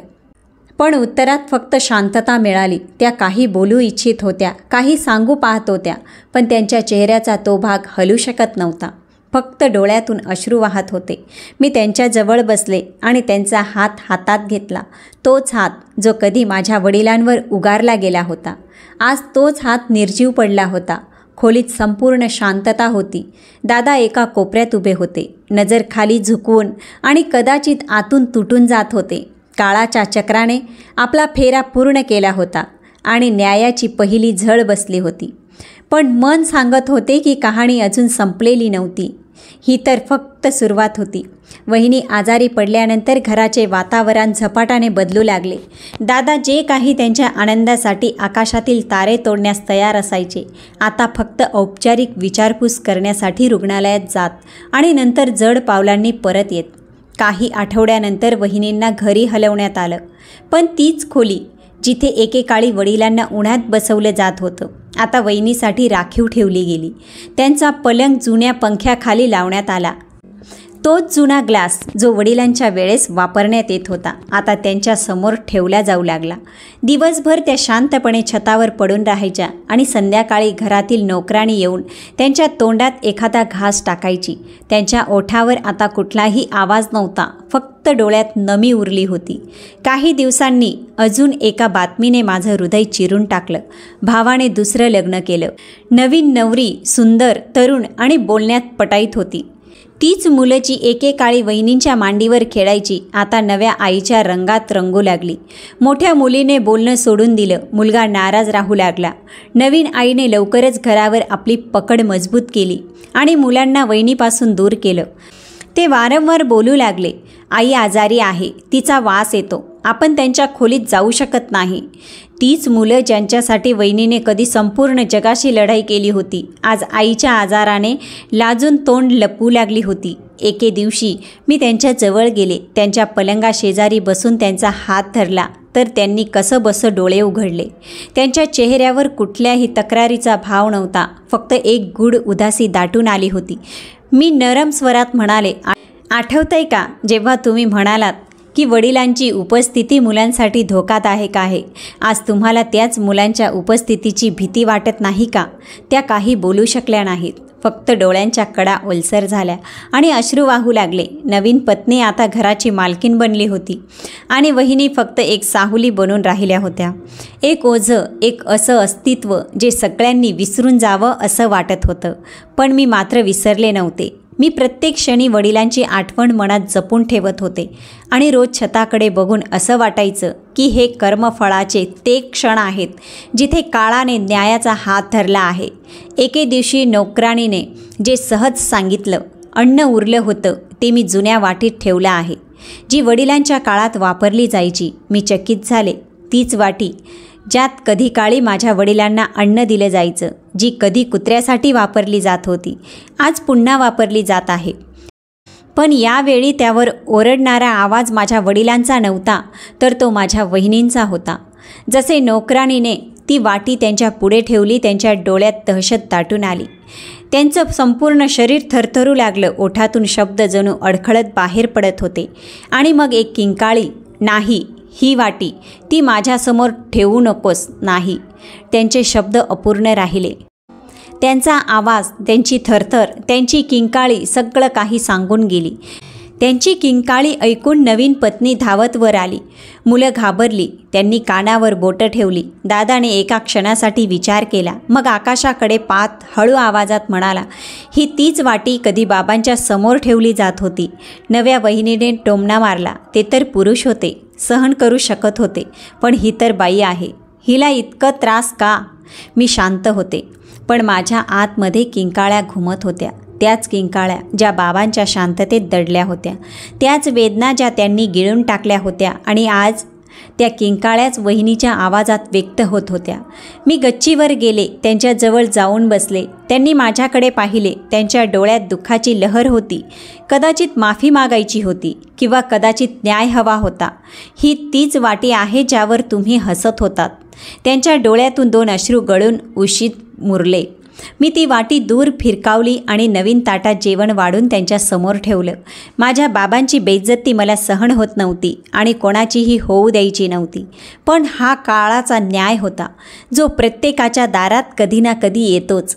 पण उत्तरात फक्त शांतता मिळाली. त्या काही बोलू इच्छित होत्या, काही सांगू पाहत होत्या, पण त्यांच्या चेहऱ्याचा तो भाग हलू शकत नव्हता. फक्त डोळ्यातून अश्रू वाहत होते. मी त्यांच्याजवळ बसले आणि त्यांचा हात हातात घेतला. तोच हात जो कधी माझ्या वडिलांवर उगारला गेला होता. आज तोच हात निर्जीव पडला होता. खोलीत संपूर्ण शांतता होती. दादा एका कोपऱ्यात उभे होते, नजर खाली झुकवून आणि कदाचित आतून तुटून जात होते. काळाच्या चक्राने आपला फेरा पूर्ण केला होता आणि न्यायाची पहिली झळ बसली होती. पण मन सांगत होते की कहाणी अजून संपलेली नव्हती. ही तर फक्त सुरुवात होती. वहिनी आजारी पडल्यानंतर घराचे वातावरण झपाट्याने बदलू लागले. दादा जे काही त्यांच्या आनंदासाठी आकाशातील तारे तोडण्यास तयार असायचे, आता फक्त औपचारिक विचारपूस करण्यासाठी रुग्णालयात जात आणि नंतर जड पावलांनी परत येत. काही आठवड्यानंतर वहिनींना घरी हलवण्यात आलं. पण तीच खोली जिथे एकेकाळी वडिलांना उन्हात बसवलं जात होतं, आता वहिनीसाठी राखीव ठेवली गेली. त्यांचा पलंग जुन्या पंख्याखाली लावण्यात आला. तोच जुना ग्लास जो वडिलांच्या वेळेस वापरण्यात येत होता, आता त्यांच्या समोर ठेवला जाऊ लागला. दिवसभर त्या शांतपणे छतावर पडून राहायच्या आणि संध्याकाळी घरातील नोकराणी येऊन त्यांच्या तोंडात एखादा घास टाकायची. त्यांच्या ओठावर आता कुठलाही आवाज नव्हता, फक्त डोळ्यात नमी उरली होती. काही दिवसांनी अजून एका बातमीने माझं हृदय चिरून टाकलं. भावाने दुसरं लग्न केलं. नवीन नवरी, सुंदर, तरुण आणि बोलण्यात पटाईत होती. तीच मुलं जी एकेकाळी वहिनींच्या मांडीवर खेळायची, आता नव्या आईच्या रंगात रंगू लागली. मोठ्या मुलीने बोलणं सोडून दिलं. मुलगा नाराज राहू लागला. नवीन आईने लवकरच घरावर आपली पकड मजबूत केली आणि मुलांना वहिनीपासून दूर केलं. ते वारंवार बोलू लागले, आई आजारी आहे, तिचा वास येतो, आपण त्यांच्या खोलीत जाऊ शकत नाही. तीच मुलं ज्यांच्यासाठी वहिनीने कधी संपूर्ण जगाशी लढाई केली होती, आज आईच्या आजाराने लाजून तोंड लपवू लागली होती. एके दिवशी मी त्यांच्या जवळ गेले. त्यांच्या पलंगाशेजारी बसून त्यांचा हात धरला तर त्यांनी कसंबसं डोळे उघडले. त्यांच्या चेहऱ्यावर कुठल्याही तक्रारीचा भाव नव्हता, फक्त एक गूढ उदासी दाटून आली होती. मी नरम स्वरात म्हणाले, आठवतंय का जेव्हा तुम्ही म्हणालात की वडिलांची उपस्थिती मुलांसाठी धोकादायक आहे? आज तुम्हाला त्याच मुलांच्या उपस्थितीची भीती वाटत नाही का? त्या काही बोलू शकल्या नाहीत. फक्त डोळ्यांच्या कडा ओलसर झाल्या आणि अश्रू वाहू लागले. नवीन पत्नी आता घराची मालकीण बनली होती आणि वहिनी फक्त एक साहुली बनून राहिल्या होत्या. एक ओझं, एक असं अस्तित्व जे सगळ्यांनी विसरून जावं असं वाटत होतं. पण मी मात्र विसरले नव्हते. मी प्रत्येक क्षणी वडिलांची आठवण मनात जपून ठेवत होते आणि रोज छताकडे बघून असं वाटायचं की हे कर्मफळाचे ते क्षण आहेत जिथे काळाने न्यायाचा हात धरला आहे. एके दिवशी नोकराणीने जे सहज सांगितलं, अन्न उरलं होतं ते मी जुन्या वाटीत ठेवलं आहे. जी वडिलांच्या काळात वापरली जायची. मी चकित झाले. तीच वाटी ज्यात कधी काळी माझ्या वडिलांना अन्न दिलं जायचं, जी कधी कुत्र्यासाठी वापरली जात होती, आज पुन्हा वापरली जात आहे. पण यावेळी त्यावर ओरडणारा आवाज माझ्या वडिलांचा नव्हता, तर तो माझ्या वहिनींचा होता. जसे नोकराणीने ती वाटी त्यांच्या पुढे ठेवली, त्यांच्या डोळ्यात दहशत दाटून आली. त्यांचं संपूर्ण शरीर थरथरू लागलं. ओठातून शब्द जणू अडखळत बाहेर पडत होते. आणि मग एक किंकाळी, नाही, ही वाटी ती माझ्यासमोर ठेवू नकोस. नाही. त्यांचे शब्द अपूर्ण राहिले. त्यांचा आवाज, त्यांची थरथर, त्यांची किंकाळी सगळं काही सांगून गेली. त्यांची किंकाळी ऐकून नवीन पत्नी धावत वर आली. मुलं घाबरली. त्यांनी कानावर बोटं ठेवली. दादाने एका क्षणासाठी विचार केला. मग आकाशाकडे पाहत हळू आवाजात म्हणाला, ही तीच वाटी कधी बाबांच्या समोर ठेवली जात होती. नव्या वहिनीने टोमणा मारला. ते तर पुरुष होते, सहन करू शकत होते. पण ही तर बाई आहे. हिला इतकं त्रास का? मी शांत होते. पण माझ्या आतमध्ये किंकाळ्या घुमत होत्या. त्याच किंकाळ्या ज्या बाबांच्या शांततेत दडल्या होत्या, त्याच वेदना ज्या त्यांनी गिळून टाकल्या होत्या, आणि आज त्या किंकाळ्याच वहिनीच्या आवाजात व्यक्त होत होत्या. मी गच्चीवर गेले. त्यांच्याजवळ जाऊन बसले. त्यांनी माझ्याकडे पाहिले. त्यांच्या डोळ्यात दुःखाची लहर होती. कदाचित माफी मागायची होती, किंवा कदाचित न्याय हवा होता. ही तीच वाटी आहे ज्यावर तुम्ही हसत होतात. त्यांच्या डोळ्यातून 2 अश्रू गळून उशीत मुरले. मी ती वाटी दूर फिरकावली आणि नवीन ताटात जेवण वाढून त्यांच्या समोर ठेवलं. माझ्या बाबांची बेइज्जती मला सहन होत नव्हती आणि कोणाचीही होऊ द्यायची नव्हती. पण हा काळाचा न्याय होता, जो प्रत्येकाच्या दारात कधी ना कधी येतोच.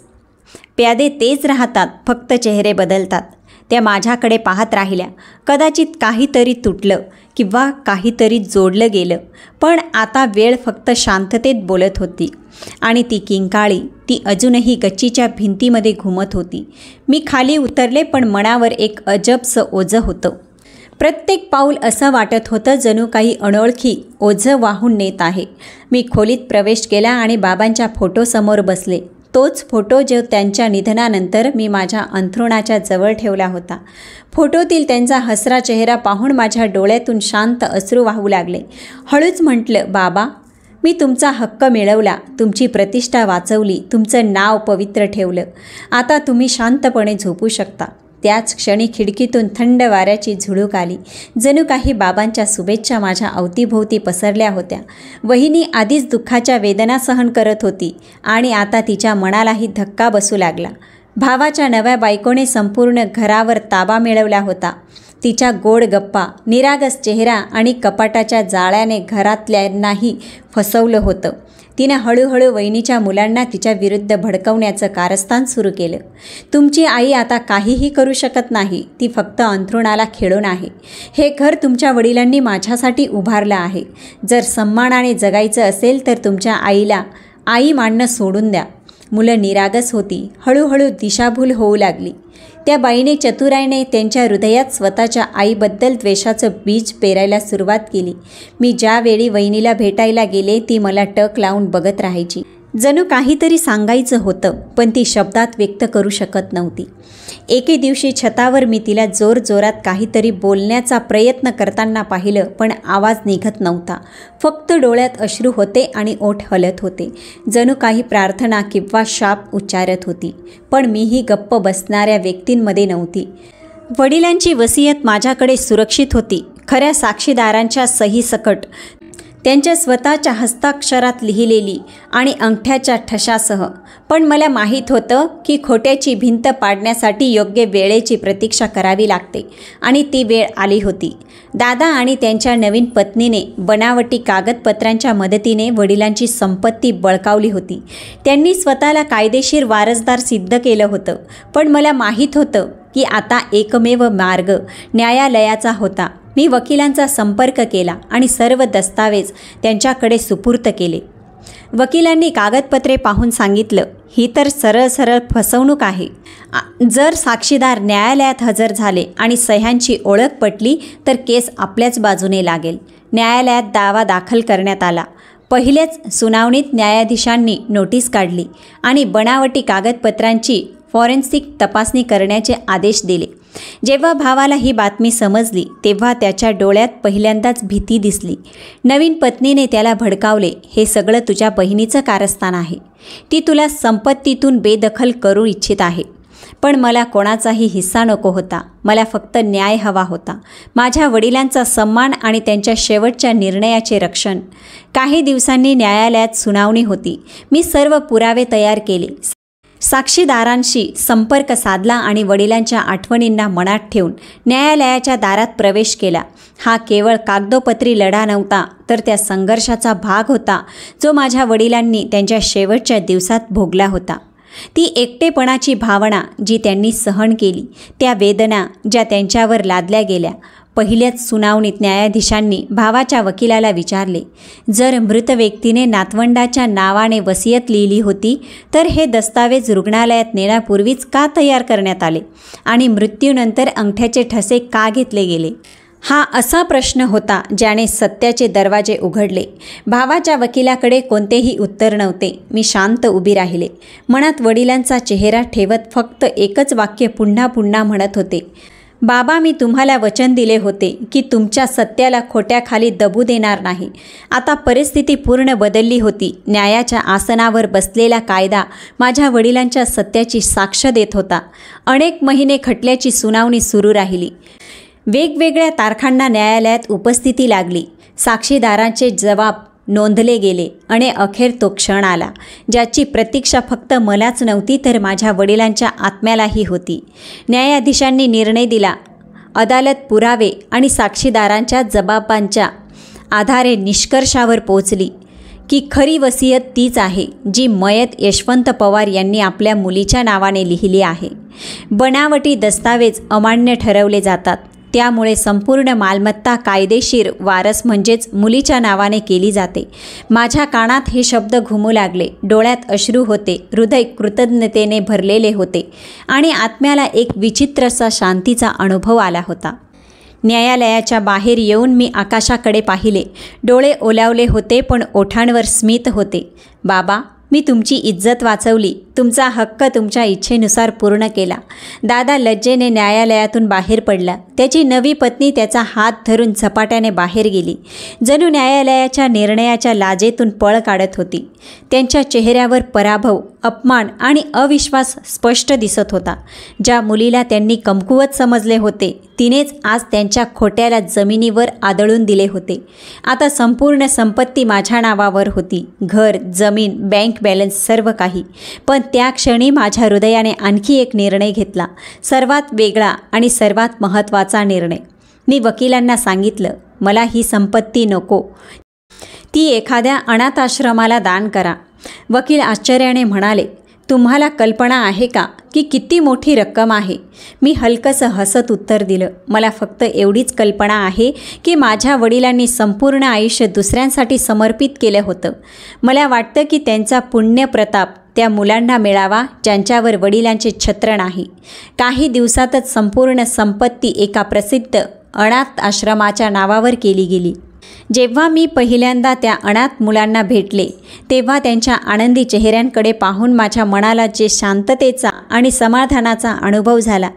प्यादे तेच राहतात, फक्त चेहरे बदलतात. त्या माझ्याकडे पाहत राहिल्या. कदाचित काहीतरी तुटलं किंवा काहीतरी जोडलं गेलं, पण आता वेळ फक्त शांततेत बोलत होती. आणि ती किंकाळी, ती अजूनही गच्चीच्या भिंतीमध्ये घुमत होती. मी खाली उतरले, पण मनावर एक अजबसं ओझं होतं. प्रत्येक पाऊल असं वाटत होतं जणू काही अनोळखी ओझं वाहून नेत आहे. मी खोलीत प्रवेश केला आणि बाबांच्या फोटोसमोर बसले. तोच फोटो जो त्यांच्या निधनानंतर मी माझ्या अंथरुणाच्या जवळ ठेवला होता. फोटोतील त्यांचा हसरा चेहरा पाहून माझ्या डोळ्यातून शांत अश्रू वाहू लागले. हळूच म्हटलं, बाबा, मी तुमचा हक्क मिळवला, तुमची प्रतिष्ठा वाचवली, तुमचं नाव पवित्र ठेवलं. आता तुम्ही शांतपणे झोपू शकता. त्याच क्षणी खिडकीतून थंड वाऱ्याची झुळूक आली. जणू काही बाबांच्या शुभेच्छा माझ्या अवतीभोवती पसरल्या होत्या. वहिनी आधीच दुःखाच्या वेदना सहन करत होती आणि आता तिच्या मनालाही धक्का बसू लागला. भावाच्या नव्या बायकोने संपूर्ण घरावर ताबा मिळवला होता. तिच्या गोड गप्पा, निरागस चेहरा आणि कपाटाच्या जाळ्याने घरातल्यांनाही फसवलं होतं. तिने हळूहळू वहिनीच्या मुलांना तिच्या विरुद्ध भडकवण्याचं कारस्थान सुरू केलं. तुमची आई आता काहीही करू शकत नाही. ती फक्त अंथरुणाला खिळून आहे. हे घर तुमच्या वडिलांनी माझ्यासाठी उभारलं आहे. जर सन्मानाने जगायचं असेल तर तुमच्या आईला आई मानणं सोडून द्या. मुलं निरागस होती. हळूहळू दिशाभूल होऊ लागली. त्या बाईने चतुराईने त्यांच्या हृदयात स्वतःच्या आईबद्दल द्वेषाचं बीज पेरायला सुरुवात केली. मी ज्यावेळी वहिनीला भेटायला गेले, ती मला टक लावून बघत राहायची. जणू काहीतरी सांगायचं होतं, पण ती शब्दात व्यक्त करू शकत नव्हती. एके दिवशी छतावर मी तिला जोरजोरात काहीतरी बोलण्याचा प्रयत्न करताना पाहिलं, पण आवाज निघत नव्हता. फक्त डोळ्यात अश्रू होते आणि ओठ हलत होते. जणू काही प्रार्थना किंवा शाप उच्चारत होती. पण मीही गप्प बसणाऱ्या व्यक्तींमध्ये नव्हती. वडिलांची वसियत माझ्याकडे सुरक्षित होती, खऱ्या साक्षीदारांच्या सहीसकट, त्यांच्या स्वतःच्या हस्ताक्षरात लिहिलेली आणि अंगठ्याच्या ठशासह. पण मला माहीत होतं की खोट्याची भिंत पाडण्यासाठी योग्य वेळेची प्रतीक्षा करावी लागते, आणि ती वेळ आली होती. दादा आणि त्यांच्या नवीन पत्नीने बनावटी कागदपत्रांच्या मदतीने वडिलांची संपत्ती बळकावली होती. त्यांनी स्वतःला कायदेशीर वारसदार सिद्ध केलं होतं. पण मला माहीत होतं की आता एकमेव मार्ग न्यायालयाचा होता. मी वकिलांचा संपर्क केला आणि सर्व दस्तावेज त्यांच्याकडे सुपूर्द केले. वकिलांनी कागदपत्रे पाहून सांगितलं, ही तर सरळ सरळ फसवणूक आहे. जर साक्षीदार न्यायालयात हजर झाले आणि सह्यांची ओळख पटली तर केस आपल्याच बाजूने लागेल. न्यायालयात दावा दाखल करण्यात आला. पहिल्याच सुनावणीत न्यायाधीशांनी नोटीस काढली आणि बनावटी कागदपत्रांची फॉरेन्सिक तपासणी करण्याचे आदेश दिले. जेव्हा भावाला ही बातमी समजली तेव्हा त्याच्या डोळ्यात पहिल्यांदाच भीती दिसली. नवीन पत्नीने त्याला भडकावले, हे सगळं तुझ्या बहिणीचं कारस्थान आहे. ती तुला संपत्तीतून बेदखल करू इच्छित आहे. पण मला कोणाचाही हिस्सा नको होता. मला फक्त न्याय हवा होता. माझ्या वडिलांचा सन्मान आणि त्यांच्या शेवटच्या निर्णयाचे रक्षण. काही दिवसांनी न्यायालयात सुनावणी होती. मी सर्व पुरावे तयार केले. साक्षीदारांशी संपर्क साधला आणि वडिलांच्या आठवणींना मनात ठेवून न्यायालयाच्या दारात प्रवेश केला. हा केवळ कागदोपत्री लढा नव्हता, तर त्या संघर्षाचा भाग होता जो माझ्या वडिलांनी त्यांच्या शेवटच्या दिवसात भोगला होता. ती एकटेपणाची भावना जी त्यांनी सहन केली, त्या वेदना ज्या त्यांच्यावर लादल्या गेल्या. पहिल्याच सुनावणीत न्यायाधीशांनी भावाच्या वकिलाला विचारले, जर मृत व्यक्तीने नातवंडाच्या नावाने वसियत लिहिली होती तर हे दस्तावेज रुग्णालयात नेण्यापूर्वीच का तयार करण्यात आले आणि मृत्यूनंतर अंगठ्याचे ठसे का घेतले गेले? हा असा प्रश्न होता ज्याने सत्याचे दरवाजे उघडले. भावाच्या वकिलाकडे कोणतेही उत्तर नव्हते. मी शांत उभी राहिले. मनात वडिलांचा चेहरा ठेवत फक्त एकच वाक्य पुन्हा पुन्हा म्हणत होते, बाबा, मी तुम्हाला वचन दिले होते की तुमच्या सत्याला खोट्याखाली दबू देणार नाही. आता परिस्थिती पूर्ण बदलली होती. न्यायाच्या आसनावर बसलेला कायदा माझ्या वडिलांच्या सत्याची साक्ष देत होता. अनेक महिने खटल्याची सुनावणी सुरू राहिली. वेगवेगळ्या तारखांना न्यायालयात उपस्थिती लागली. साक्षीदारांचे जबाब नोंदले गेले आणि अखेर तो क्षण आला ज्याची प्रतीक्षा फक्त मलाच नव्हती तर माझ्या वडिलांच्या आत्म्यालाही होती. न्यायाधीशांनी निर्णय दिला. अदालत पुरावे आणि साक्षीदारांच्या जबाबांच्या आधारे निष्कर्षावर पोहोचली की खरी वसियत तीच आहे जी मयत यशवंत पवार यांनी आपल्या मुलीच्या नावाने लिहिली आहे. बनावटी दस्तावेज अमान्य ठरवले जातात. त्यामुळे संपूर्ण मालमत्ता कायदेशीर वारस म्हणजेच मुलीच्या नावाने केली जाते. माझ्या कानात हे शब्द घुमू लागले. डोळ्यात अश्रू होते. हृदय कृतज्ञतेने भरलेले होते आणि आत्म्याला एक विचित्रसा शांतीचा अनुभव आला होता. न्यायालयाच्या बाहेर येऊन मी आकाशाकडे पाहिले. डोळे ओलावले होते पण ओठांवर स्मित होते. बाबा, मी तुमची इज्जत वाचवली. तुमचा हक्क तुमच्या इच्छेनुसार पूर्ण केला. दादा लज्जेने न्यायालयातून बाहेर पडला. त्याची नवी पत्नी त्याचा हात धरून झपाट्याने बाहेर गेली. जणू न्यायालयाच्या निर्णयाच्या लाजेतून पळ काढत होती. त्यांच्या चेहऱ्यावर पराभव, अपमान आणि अविश्वास स्पष्ट दिसत होता. ज्या मुलीला त्यांनी कमकुवत समजले होते तिनेच आज त्यांच्या खोट्याला जमिनीवर आदळून दिले होते. आता संपूर्ण संपत्ती माझ्या नावावर होती. घर, जमीन, बँक बॅलन्स, सर्व काही. पण त्या क्षणी माझ्या हृदयाने आणखी एक निर्णय घेतला. सर्वात वेगळा आणि सर्वात महत्त्वाचा निर्णय. मी वकिलांना सांगितलं, मला ही संपत्ती नको. ती एखाद्या अनाथाश्रमाला दान करा. वकील आश्चर्याने म्हणाले, तुम्हाला कल्पना आहे का की किती मोठी रक्कम आहे? मी हलकंसं हसत उत्तर दिलं, मला फक्त एवढीच कल्पना आहे की माझ्या वडिलांनी संपूर्ण आयुष्य दुसऱ्यांसाठी समर्पित केलं होतं. मला वाटतं की त्यांचा पुण्यप्रताप त्या मुलांना मिळावा ज्यांच्यावर वडिलांचे छत्र नाही. काही दिवसातच संपूर्ण संपत्ती एका प्रसिद्ध अनाथ आश्रमाच्या नावावर केली गेली. जेव्हा मी पहिल्यांदा त्या अनाथ मुलांना भेटले तेव्हा त्यांच्या आनंदी चेहऱ्यांकडे पाहून माझ्या मनाला जे शांततेचा आणि समाधानाचा अनुभव झाला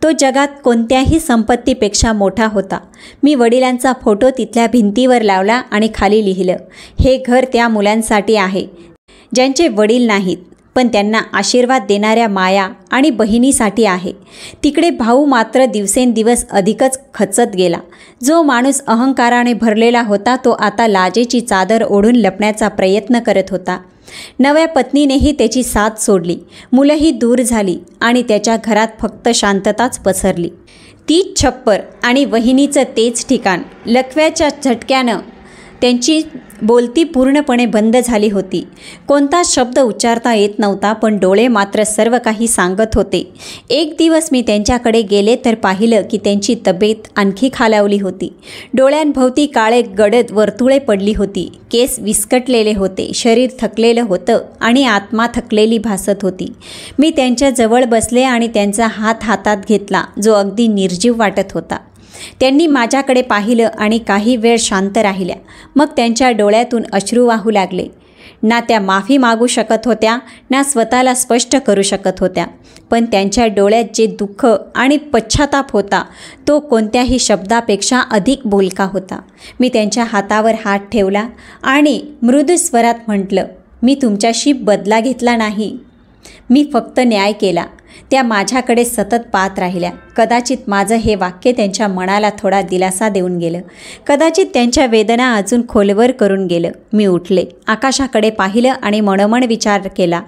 तो जगात कोणत्याही संपत्तीपेक्षा मोठा होता. मी वडिलांचा फोटो तिथल्या भिंतीवर लावला आणि खाली लिहिलं, हे घर त्या मुलांसाठी आहे ज्यांचे वडील नाहीत पण त्यांना आशीर्वाद देणाऱ्या माया आणि बहिणीसाठी आहे. तिकडे भाऊ मात्र दिवसेंदिवस अधिकच खचत गेला. जो माणूस अहंकाराने भरलेला होता तो आता लाजेची चादर ओढून लपण्याचा प्रयत्न करत होता. नव्या पत्नीनेही त्याची साथ सोडली. मुलंही दूर झाली आणि त्याच्या घरात फक्त शांतताच पसरली. तीच छप्पर आणि वहिनीचं तेच ठिकाण. लकव्याच्या झटक्यानं त्यांची बोलती पूर्णपणे बंद झाली होती. कोणताच शब्द उच्चारता येत नव्हता पण डोळे मात्र सर्व काही सांगत होते. एक दिवस मी त्यांच्याकडे गेले तर पाहिलं की त्यांची तब्येत आणखी खालावली होती. डोळ्यांभोवती काळे गडद वर्तुळे पडली होती. केस विस्कटलेले होते. शरीर थकलेलं होतं आणि आत्मा थकलेली भासत होती. मी त्यांच्या जवळ बसले आणि त्यांचा हात हातात घेतला जो अगदी निर्जीव वाटत होता. त्यांनी माझ्याकडे पाहिलं आणि काही वेळ शांत राहिल्या. मग त्यांच्या डोळ्यातून अश्रू वाहू लागले. ना त्या माफी मागू शकत होत्या, ना स्वतःला स्पष्ट करू शकत होत्या. पण त्यांच्या डोळ्यात जे दुःख आणि पश्चाताप होता तो कोणत्याही शब्दापेक्षा अधिक बोलका होता. मी त्यांच्या हातावर हात ठेवला आणि मृदू स्वरात म्हटलं, मी तुमच्याशी बदला घेतला नाही, मी फक्त न्याय केला. त्या माझ्याकडे सतत पाहत राहिल्या. कदाचित माझं हे वाक्य त्यांच्या मनाला थोडा दिलासा देऊन गेलं. कदाचित त्यांच्या वेदना अजून खोलवर करून गेलं. मी उठले, आकाशाकडे पाहिलं आणि मनोमन विचार केला.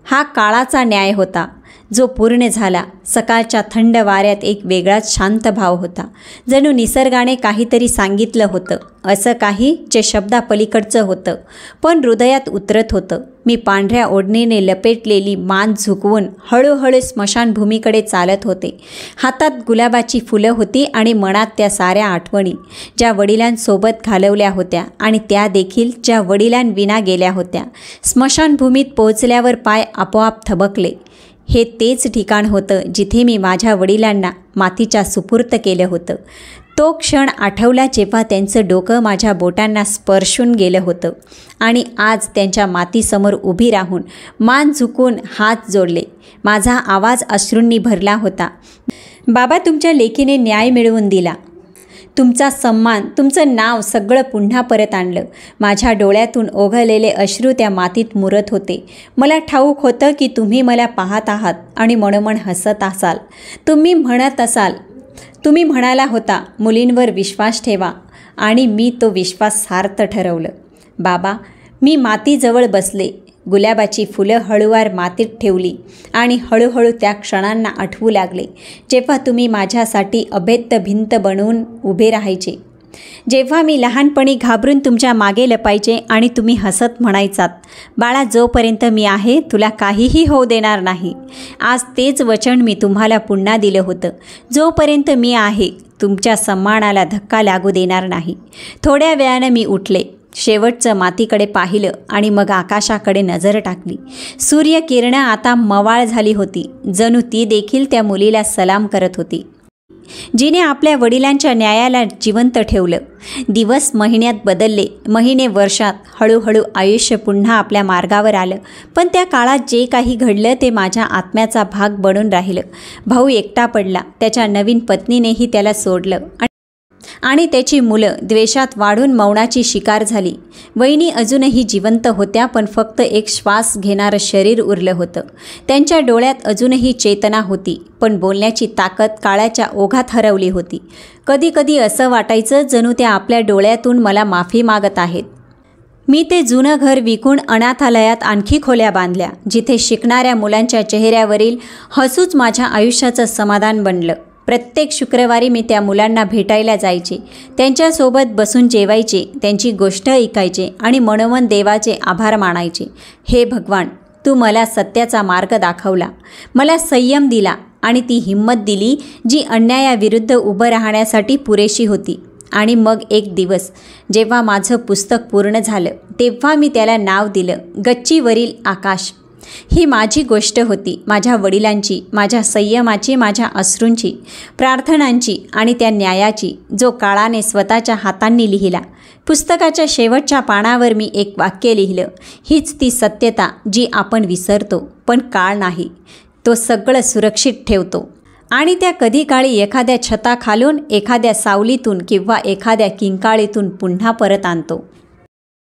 हा काळाचा न्याय होता जो पूर्ण झाला. सकाळच्या थंड वाऱ्यात एक वेगळाच शांत भाव होता. जणू निसर्गाने काहीतरी सांगितलं होतं, असं काही जे शब्दापलीकडचं होतं पण हृदयात उतरत होतं. मी पांढऱ्या ओढणीने लपेटलेली मान झुकवून हळूहळू स्मशानभूमीकडे चालत होते. हातात गुलाबाची फुलं होती आणि मनात त्या साऱ्या आठवणी ज्या वडिलांसोबत घालवल्या होत्या आणि त्या देखील ज्या वडिलांविना गेल्या होत्या. स्मशानभूमीत पोहोचल्यावर पाय आपोआप थबकले. हे तेच ठिकाण होतं जिथे मी माझ्या वडिलांना मातीच्या सुपूर्त केलं होतं. तो क्षण आठवला जेव्हा त्यांचं डोकं माझ्या बोटांना स्पर्शून गेलं होतं आणि आज त्यांच्या मातीसमोर उभी राहून मान झुकून हात जोडले. माझा आवाज अश्रूंनी भरला होता. बाबा, तुमच्या लेकीने न्याय मिळवून दिला. तुमचा सन्मान, तुमचं नाव सगळं पुन्हा परत आणलं. माझ्या डोळ्यातून ओघळलेले अश्रू त्या मातीत मुरत होते. मला ठाऊक होतं की तुम्ही मला पाहत आहात आणि मनोमन हसत असाल. तुम्ही म्हणाला होता, मुलींवर विश्वास ठेवा, आणि मी तो विश्वास सार्थ ठरवलं. बाबा, मी मातीजवळ बसले, गुलाबाची फुलं हळूवार मातीत ठेवली आणि हळूहळू त्या क्षणांना आठवू लागले जेव्हा तुम्ही माझ्यासाठी अभेद्य भिंत बनवून उभे राहायचे. जेव्हा मी लहानपणी घाबरून तुमच्या मागे लपायचे आणि तुम्ही हसत म्हणायचात, बाळा, जोपर्यंत मी आहे तुला काहीही होऊ देणार नाही. आज तेच वचन मी तुम्हाला पुन्हा दिलं होतं. जोपर्यंत मी आहे तुमच्या सन्मानाला धक्का लागू देणार नाही. थोड्या वेळानं मी उठले, शेवटचं मातीकडे पाहिलं आणि मग आकाशाकडे नजर टाकली. सूर्यकिरणं आता मवाळ झाली होती. जणू ती देखील त्या मुलीला सलाम करत होती जिने आपल्या वडिलांच्या न्यायाला जिवंत ठेवलं. दिवस महिन्यात बदलले, महिने वर्षात. हळूहळू आयुष्य पुन्हा आपल्या मार्गावर आलं. पण त्या काळात जे काही घडलं ते माझ्या आत्म्याचा भाग बनून राहिलं. भाऊ एकटा पडला. त्याच्या नवीन पत्नीनेही त्याला सोडलं आणि त्याची मुलं द्वेषात वाढून मौनाची शिकार झाली. वहिनी अजूनही जिवंत होत्या, पण फक्त एक श्वास घेणारं शरीर उरलं होतं. त्यांच्या डोळ्यात अजूनही चेतना होती, पण बोलण्याची ताकद काळाच्या ओघात हरवली होती. कधी कधी असं वाटायचं जणू त्या आपल्या डोळ्यातून मला माफी मागत आहेत. मी ते जुनं घर विकून अनाथालयात आणखी खोल्या बांधल्या, जिथे शिकणाऱ्या मुलांच्या चेहऱ्यावरील हसूच माझ्या आयुष्याचं समाधान बनलं. प्रत्येक शुक्रवारी मी त्या मुलांना भेटायला जायचे, त्यांच्यासोबत बसून जेवायचे, त्यांची गोष्ट ऐकायचे आणि मनोमन देवाचे आभार मानायचे. हे भगवान, तू मला सत्याचा मार्ग दाखवला, मला संयम दिला आणि ती हिंमत दिली जी अन्यायाविरुद्ध उभं राहण्यासाठी पुरेशी होती. आणि मग एक दिवस जेव्हा माझं पुस्तक पूर्ण झालं तेव्हा मी त्याला नाव दिलं, गच्चीवरील आकाश. ही माझी गोष्ट होती, माझ्या वडिलांची, माझ्या संयमाची, माझ्या अश्रूंची, प्रार्थनांची आणि त्या न्यायाची, जो काळाने स्वतःच्या हातांनी लिहिला. पुस्तकाच्या शेवटच्या पानावर मी एक वाक्य लिहिलं, हीच ती सत्यता जी आपण विसरतो, पण काळ नाही, तो सगळं सुरक्षित ठेवतो. आणि त्या कधी काळी एखाद्या छताखालून, एखाद्या सावलीतून किंवा एखाद्या किंकाळीतून पुन्हा परत आणतो.